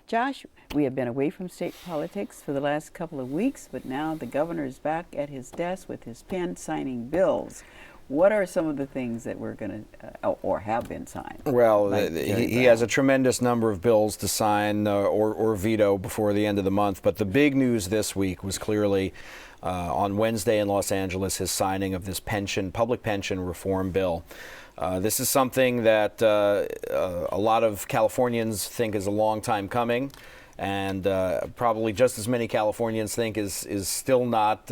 Josh, we have been away from state politics for the last couple of weeks, but now the governor is back at his desk with his pen signing bills. What are some of the things that we're going to, or have been signed? Well, he has a tremendous number of bills to sign or veto before the end of the month. But the big news this week was clearly on Wednesday in Los Angeles, his signing of this public pension reform bill. This is something that a lot of Californians think is a long time coming, and probably just as many Californians think is still not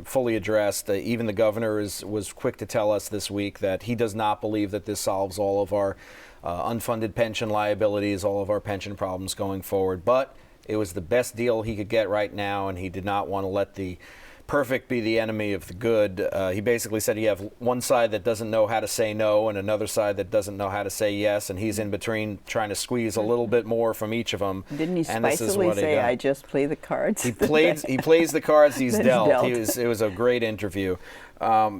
fully addressed. Even the governor was quick to tell us this week that he does not believe that this solves all of our unfunded pension liabilities, all of our pension problems going forward. But it was the best deal he could get right now, and he did not want to let the perfect be the enemy of the good. He basically said you have one side that doesn't know how to say no and another side that doesn't know how to say yes, and he's in between trying to squeeze a little bit more from each of them. Didn't he spicily say, I just play the cards? He plays the cards he's dealt. It was a great interview.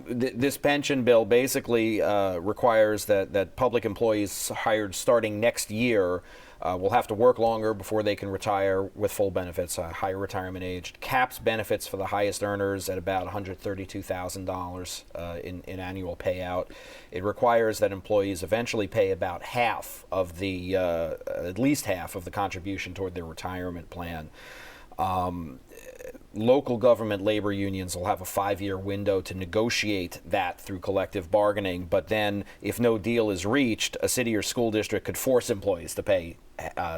This pension bill basically requires that public employees hired starting next year will have to work longer before they can retire with full benefits, higher retirement age. Caps benefits for the highest earners at about $132,000 in annual payout. It requires that employees eventually pay about half of the, at least half of the contribution toward their retirement plan. Local government labor unions will have a 5-year window to negotiate that through collective bargaining, but then if no deal is reached, a city or school district could force employees to pay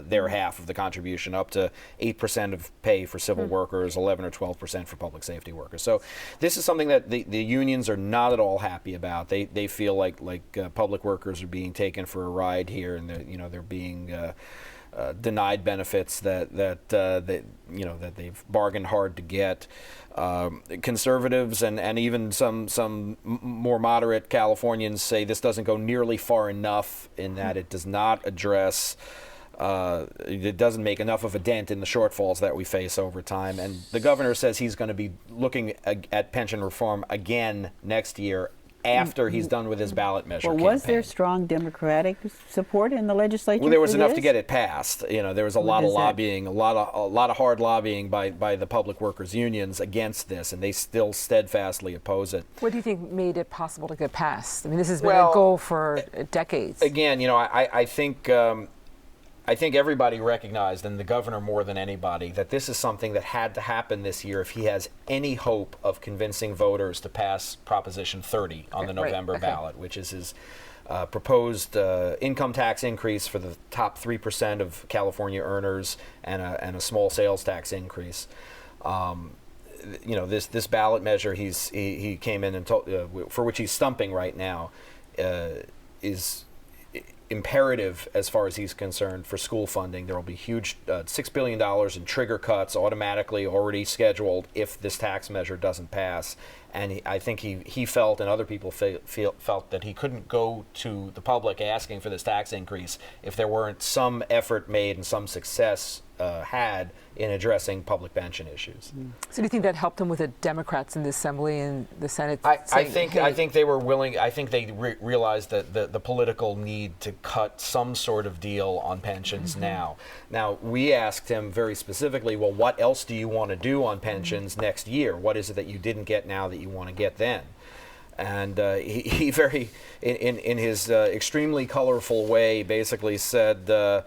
their half of the contribution, up to 8% of pay for civil workers, 11 or 12% for public safety workers. So this is something that the unions are not at all happy about. They feel like public workers are being taken for a ride here, and they're being denied benefits that they've bargained hard to get. Conservatives and even some more moderate Californians say this doesn't go nearly far enough in that it does not address. It doesn't make enough of a dent in the shortfalls that we face over time. And the governor says he's going to be looking at pension reform again next year, after he's done with his ballot measure campaign. Was there strong Democratic support in the legislature? Well, there was enough to get it passed. There was a lot of lobbying, a lot of hard lobbying by the public workers unions against this, and they still steadfastly oppose it. What do you think made it possible to get passed? I mean, this has been a goal for decades. Again, I think everybody recognized, and the governor more than anybody, that this is something that had to happen this year if he has any hope of convincing voters to pass Proposition 30 on the November ballot, which is his proposed income tax increase for the top 3% of California earners and a small sales tax increase. This ballot measure he came in and for which he's stumping right now is imperative as far as he's concerned for school funding. There will be huge $6 billion in trigger cuts automatically already scheduled if this tax measure doesn't pass. And I think he felt, and other people felt, that he couldn't go to the public asking for this tax increase if there weren't some effort made and some success had in addressing public pension issues. So do you think that helped him with the Democrats in the Assembly and the Senate? I think they were willing. I think they realized that the political need to cut some sort of deal on pensions now. Now, we asked him very specifically, well, what else do you want to do on pensions next year? What is it that you didn't get now that you want to get then? And he very, in his extremely colorful way, basically said that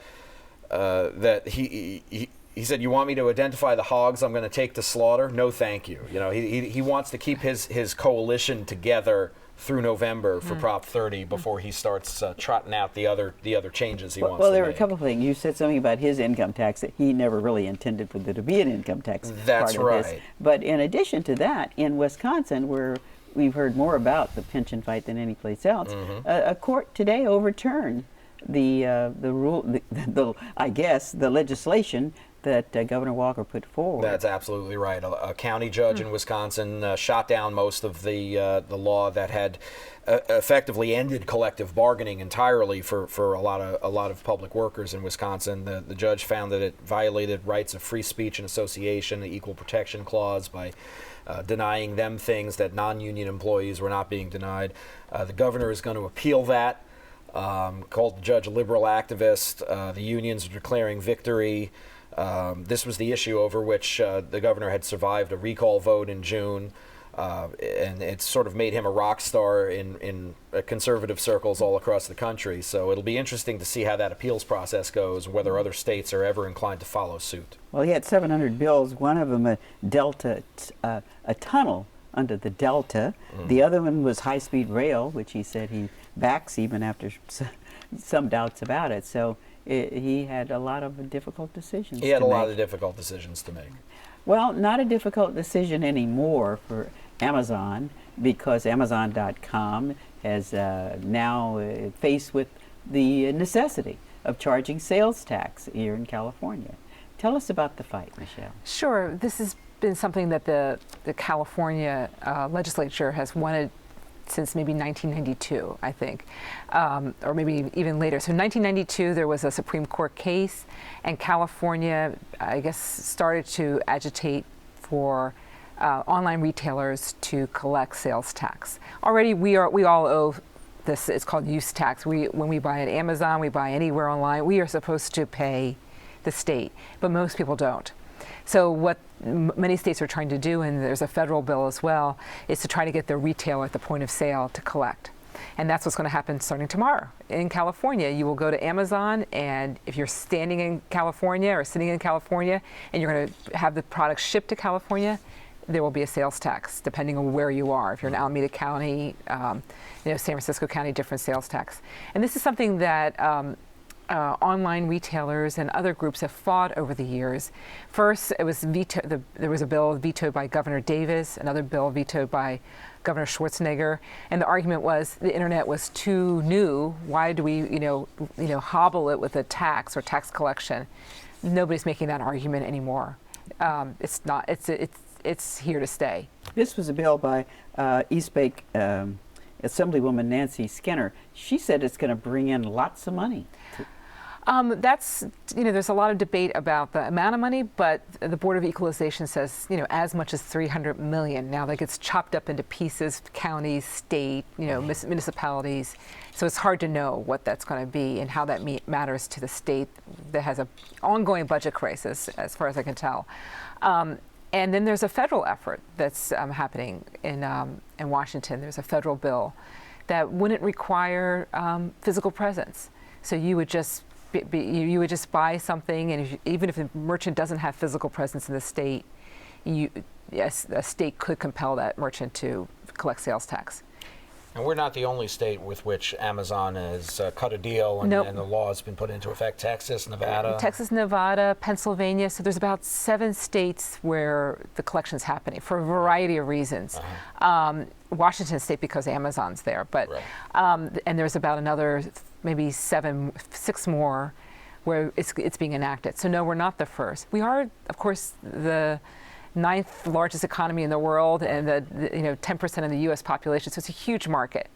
he said, you want me to identify the hogs I'm going to take to slaughter? No, thank you. He wants to keep his coalition together through November for Prop 30 before he starts trotting out the other changes he wants to make. Well, there were a couple of things. You said something about his income tax, that he never really intended for there to be an income tax. That's part of right. This. But in addition to that, in Wisconsin, where we've heard more about the pension fight than any place else, a court today overturned the legislation that Governor Walker put forward. That's absolutely right. A county judge in Wisconsin shot down most of the law that had effectively ended collective bargaining entirely for a lot of public workers in Wisconsin. The judge found that it violated rights of free speech and association, the Equal Protection Clause, by denying them things that non-union employees were not being denied. The governor is going to appeal that. called the judge a liberal activist. The unions are declaring victory. This was the issue over which the governor had survived a recall vote in June. And it's sort of made him a rock star in conservative circles all across the country. So it'll be interesting to see how that appeals process goes, whether other states are ever inclined to follow suit. Well, he had 700 bills, one of them a tunnel under the Delta. The other one was high-speed rail, which he said he backs even after some doubts about it. So he had a lot of difficult decisions He had to a make. lot of difficult decisions to make. Well, not a difficult decision anymore for Amazon, because Amazon.com has now faced with the necessity of charging sales tax here in California. Tell us about the fight, Michelle. Sure. This has been something that the California legislature has wanted since maybe 1992, I think, or maybe even later. So in 1992, there was a Supreme Court case, and California, I guess, started to agitate for online retailers to collect sales tax. Already, we all owe this. It's called use tax. When we buy at Amazon, we buy anywhere online, we are supposed to pay the state, but most people don't. So what many states are trying to do, and there's a federal bill as well, is to try to get the retailer at the point of sale to collect. And that's what's going to happen starting tomorrow. In California, you will go to Amazon, and if you're standing in California or sitting in California and you're going to have the product shipped to California, there will be a sales tax depending on where you are. If you're in Alameda County, San Francisco County, different sales tax. And this is something that online retailers and other groups have fought over the years. First, it was there was a bill vetoed by Governor Davis, another bill vetoed by Governor Schwarzenegger, and the argument was the internet was too new. Why do we, hobble it with a tax or tax collection? Nobody's making that argument anymore. It's not. It's here to stay. This was a bill by East Bay Assemblywoman Nancy Skinner. She said it's going to bring in lots of money. There's a lot of debate about the amount of money, but the Board of Equalization says, as much as $300 million. Now that gets chopped up into pieces, counties, state, municipalities. So it's hard to know what that's going to be and how that matters to the state that has an ongoing budget crisis, as far as I can tell. And then there's a federal effort that's happening in Washington. There's a federal bill that wouldn't require physical presence. So you would just you would just buy something, and even if the merchant doesn't have physical presence in the state, a state could compel that merchant to collect sales tax. And we're not the only state with which Amazon has cut a deal, and, Nope. and the law has been put into effect. Texas, Nevada, Pennsylvania. So there's about 7 states where the collection is happening for a variety of reasons. Washington State because Amazon's there, but right. And there's about another maybe 6 more where it's being enacted. So no, we're not the first. We are, of course, the 9th largest economy in the world, and the 10% of the U.S. population. So it's a huge market.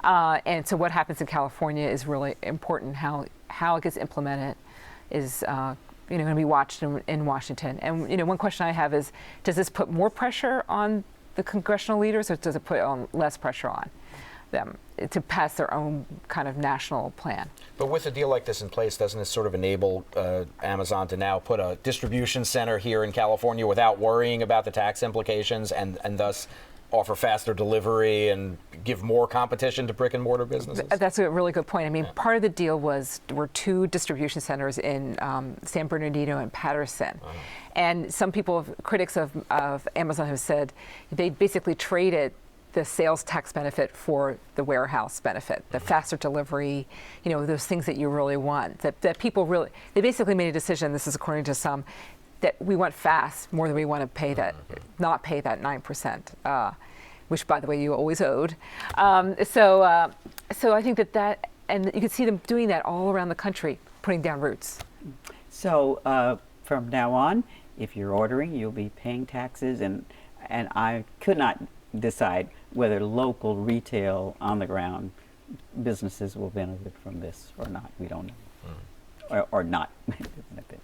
And so what happens in California is really important. How it gets implemented is going to be watched in Washington. And one question I have is, does this put more pressure on the congressional leaders, or does it put on less pressure on them to pass their own kind of national plan? But with a deal like this in place, doesn't this sort of enable Amazon to now put a distribution center here in California without worrying about the tax implications, and thus offer faster delivery and give more competition to brick and mortar businesses? That's a really good point. I mean, part of the deal were 2 distribution centers in San Bernardino and Patterson. And some people, critics of Amazon, have said they basically traded the sales tax benefit for the warehouse benefit, the faster delivery, those things that you really want. That people really, they basically made a decision, this is according to some, that we want fast more than we want to pay that, not pay that 9%, which, by the way, you always owed. So I think that, and you can see them doing that all around the country, putting down roots. So from now on, if you're ordering, you'll be paying taxes, and I could not decide whether local retail on the ground businesses will benefit from this or not. We don't know, or not benefit.